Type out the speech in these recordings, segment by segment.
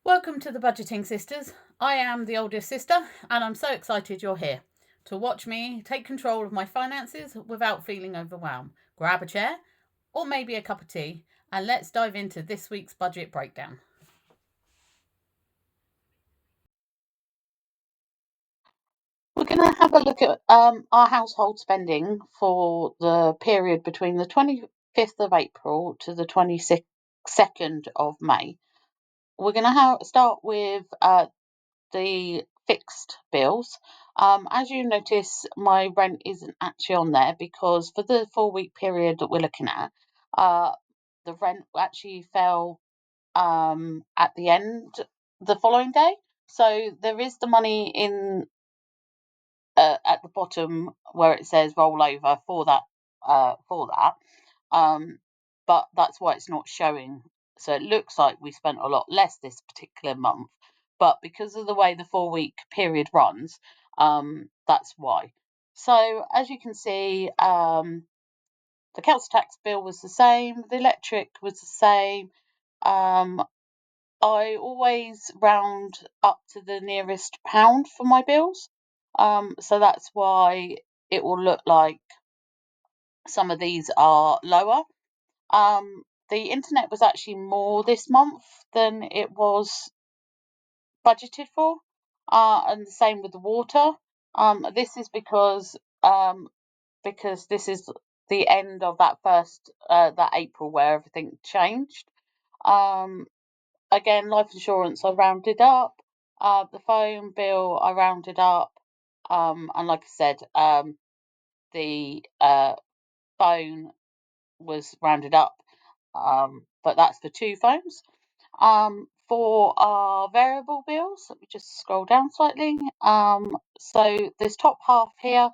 Welcome to the Budgeting Sisters. I am the oldest sister and I'm so excited you're here to watch me take control of my finances without feeling overwhelmed. Grab a chair or maybe a cup of tea and let's dive into this week's budget breakdown. We're going to have a look at our household spending for the period between the 25th of April to the 22nd of May. We're going to start with the fixed bills. As you notice, my rent isn't actually on there because for the 4 week period that we're looking at, the rent actually fell at the end the following day. So there is the money in at the bottom where it says roll over for that for that. But that's why it's not showing. So it looks like we spent a lot less this particular month, but because of the way the 4 week period runs, that's why. So as you can see, the council tax bill was the same, the electric was the same. I always round up to the nearest pound for my bills. So that's why it will look like some of these are lower. The internet was actually more this month than it was budgeted for, and the same with the water. This is because this is the end of that first that April where everything changed. Um, Again, life insurance I rounded up. The phone bill I rounded up. And like I said, the phone was rounded up, but that's for two phones. For our variable bills, let me just scroll down slightly. So this top half here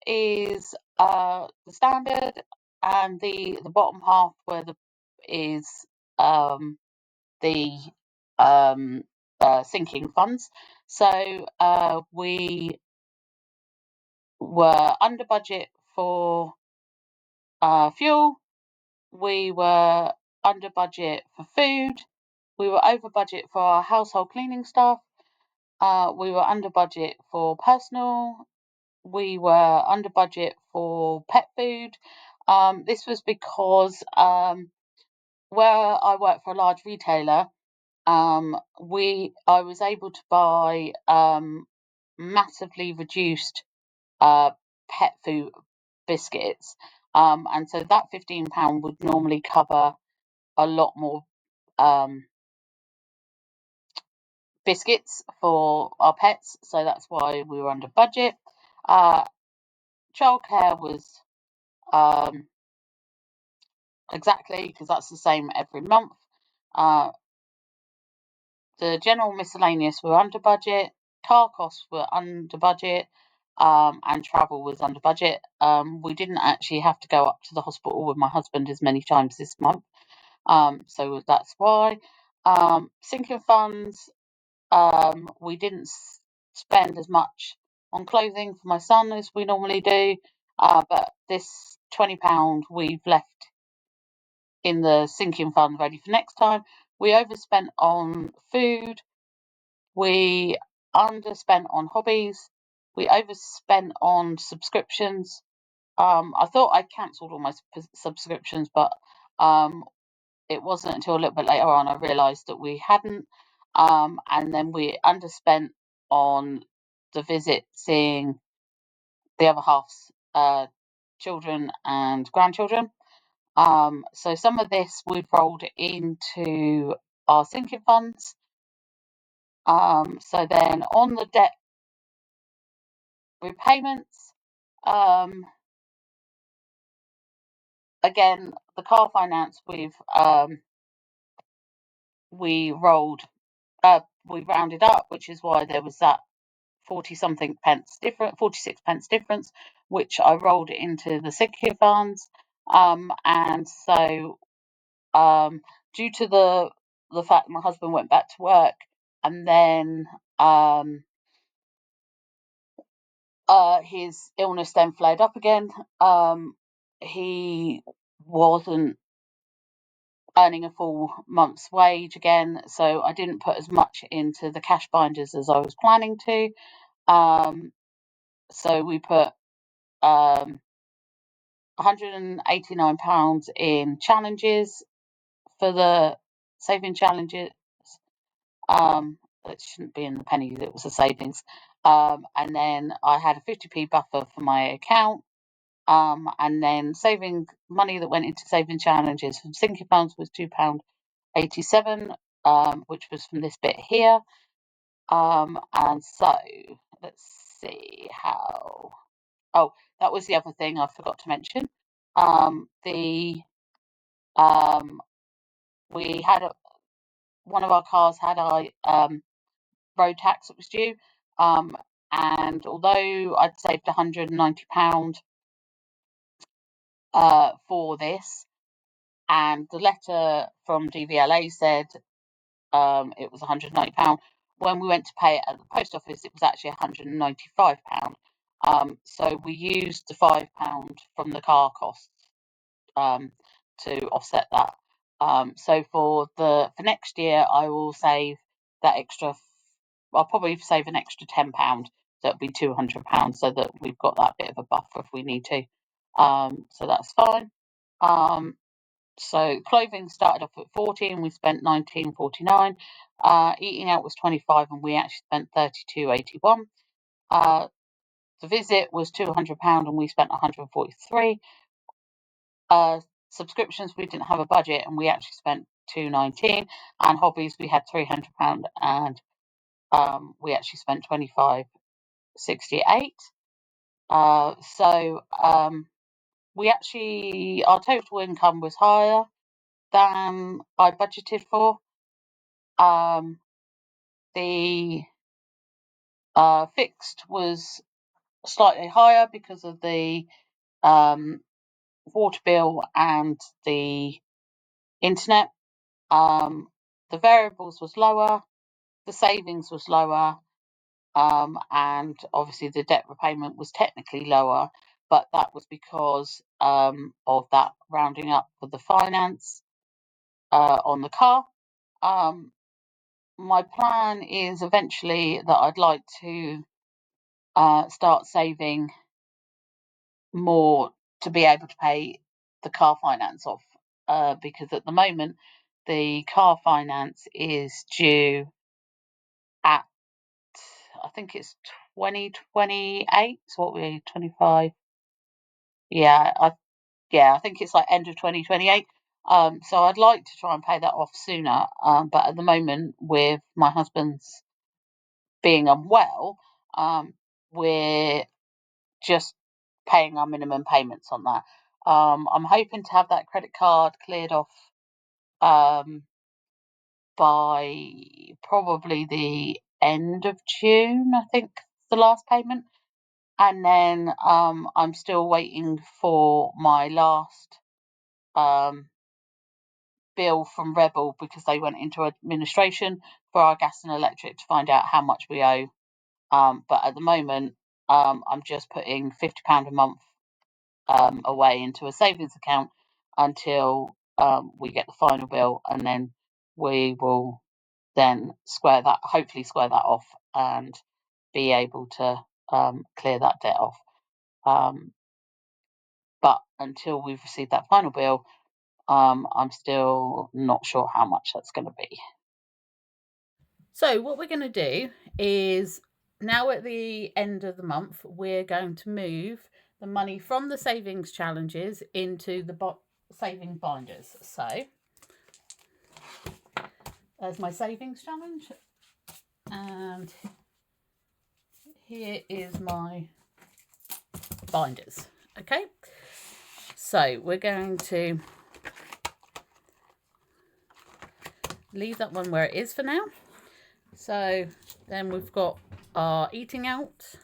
is the standard, and the bottom half where the is the sinking funds. So we were under budget for fuel. We were under budget for food. We were over budget for our household cleaning stuff. We were under budget for personal. We were under budget for pet food. This was because where I work for a large retailer, I was able to buy massively reduced pet food biscuits, and so that £15 would normally cover a lot more biscuits for our pets, so that's why we were under budget. Childcare was exactly because that's the same every month. The general miscellaneous were under budget, car costs were under budget, and travel was under budget. We didn't actually have to go up to the hospital with my husband as many times this month, so that's why. Sinking funds, we didn't spend as much on clothing for my son as we normally do, but this £20 we've left in the sinking fund ready for next time. We overspent on food. We underspent on hobbies. We overspent on subscriptions. I thought I cancelled all my subscriptions, but it wasn't until a little bit later on I realised that we hadn't. And then we underspent on the visit seeing the other half's children and grandchildren. So some of this we've rolled into our sinking funds. So then on the debt repayments, again, the car finance we rolled, we rounded up, which is why there was that 46 pence difference, which I rolled into the sinking funds. And so due to the fact my husband went back to work and then his illness then flared up again, he wasn't earning a full month's wage again, so I didn't put as much into the cash binders as I was planning to. So we put £189 in challenges for the saving challenges. It shouldn't be in the pennies, it was a savings. And then I had a 50p buffer for my account. And then saving money that went into saving challenges from sinking funds was £2.87, which was from this bit here. And so let's see how. Oh, that was the other thing I forgot to mention. We had one of our cars had a road tax that was due, and although I'd saved £190 for this, and the letter from DVLA said it was £190. When we went to pay it at the post office, it was actually £195. So we used the £5 from the car costs to offset that. So for next year, I will save that extra. I'll probably save an extra £10, so it'll be £200, so that we've got that bit of a buffer if we need to. So that's fine. So clothing started off at 40 and we spent 19.49. Eating out was 25 and we actually spent 32.81. The visit was £200 and we spent 143. Subscriptions, we didn't have a budget and we actually spent 219. And hobbies, we had £300 and we actually spent 25.68. So we actually, our total income was higher than I budgeted for. The fixed was slightly higher because of the water bill and the internet. The variables was lower, the savings was lower, and obviously the debt repayment was technically lower, but that was because of that rounding up for the finance on the car. My plan is eventually that I'd like to start saving more to be able to pay the car finance off, because at the moment the car finance is due at, I think it's 2028. So what we 25? Yeah, I think it's like end of 2028. So I'd like to try and pay that off sooner. But at the moment, with my husband's being unwell, we're just paying our minimum payments on that. I'm hoping to have that credit card cleared off by probably the end of June, I think, the last payment. And then I'm still waiting for my last bill from Rebel, because they went into administration for our gas and electric to find out how much we owe. But at the moment, I'm just putting £50 a month away into a savings account until we get the final bill, and then we will then hopefully square that off and be able to clear that debt off. But until we've received that final bill, I'm still not sure how much that's going to be. So what we're going to do is, now at the end of the month, we're going to move the money from the savings challenges into the saving binders. So there's my savings challenge, and here is my binders. Okay, so we're going to leave that one where it is for now. So then we've got our eating out.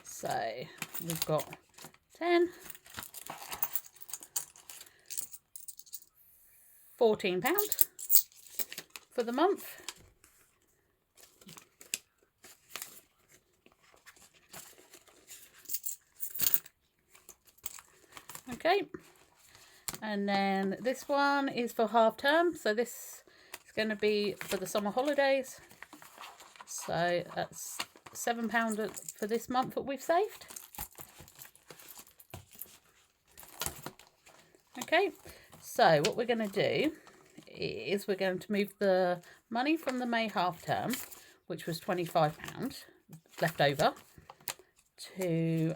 So we've got 10, £14 for the month. Okay, and then this one is for half term, so this is going to be for the summer holidays. So that's £7 for this month that we've saved. Okay, so what we're going to do is we're going to move the money from the May half term, which was £25 left over, to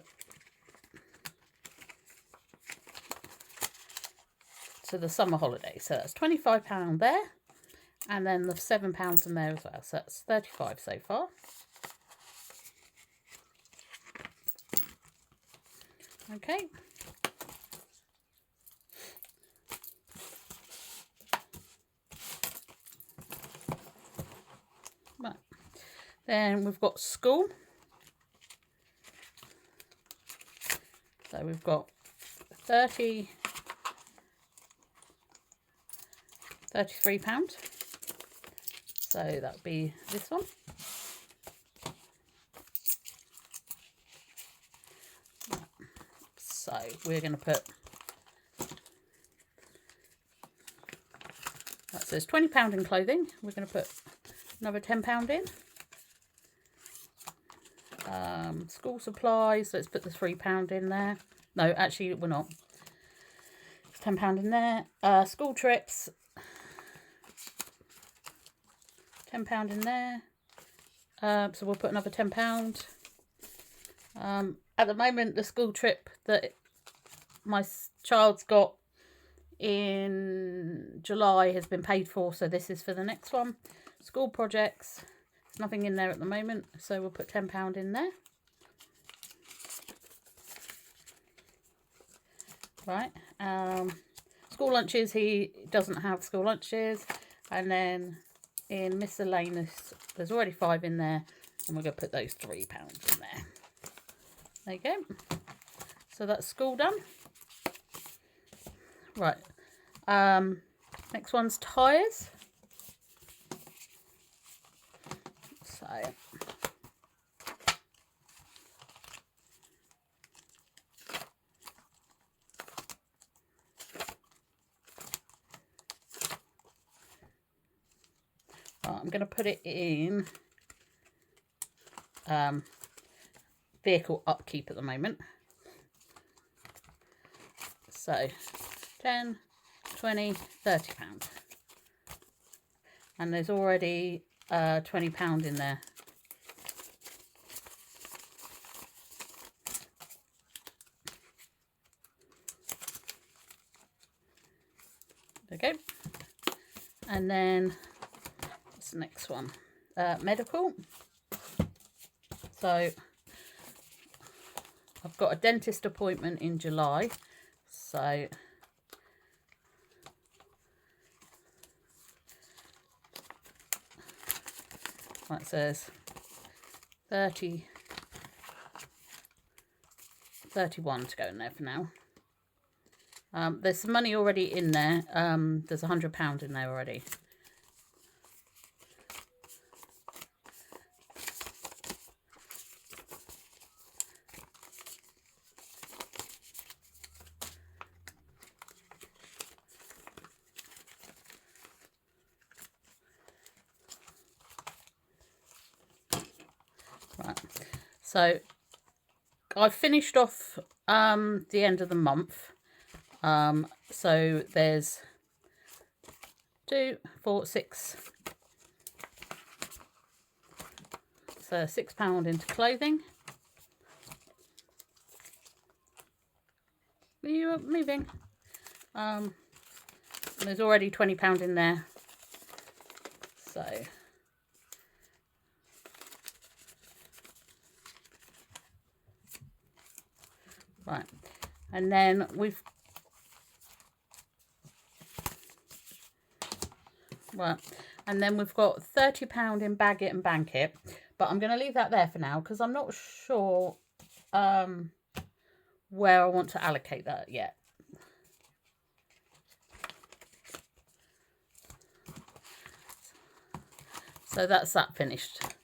the summer holiday. So that's £25 there, and then the £7 in there as well. So that's 35 so far. Okay. Right. Then we've got school. So we've got £33. So that would be this one. So we're going to put, that says £20 in clothing. We're going to put another £10 in. School supplies, let's put the £3 in there. No, actually we're not. It's £10 in there. School trips, £10 in there. So we'll put another £10. At the moment, the school trip that my child's got in July has been paid for, so this is for the next one. School projects, there's nothing in there at the moment, so we'll put £10 in there. Right, school lunches, he doesn't have school lunches. And then in miscellaneous, there's already 5 in there, and we're going to put those £3 in there. There you go. So that's school done. Right, next one's tyres. So I'm going to put it in vehicle upkeep at the moment. So 10, 20, £30. And there's already £20 in there. Okay. And then what's the next one? Medical. So I've got a dentist appointment in July. So that says 31 to go in there for now. There's some money already in there. There's £100 in there already. Right, so I've finished off the end of the month. So there's 2, 4, 6. So £6 into clothing. Are you moving? There's already £20 in there. So right, and then we've got £30 in Bag It and Bank It, but I'm going to leave that there for now because I'm not sure where I want to allocate that yet. So that's that finished.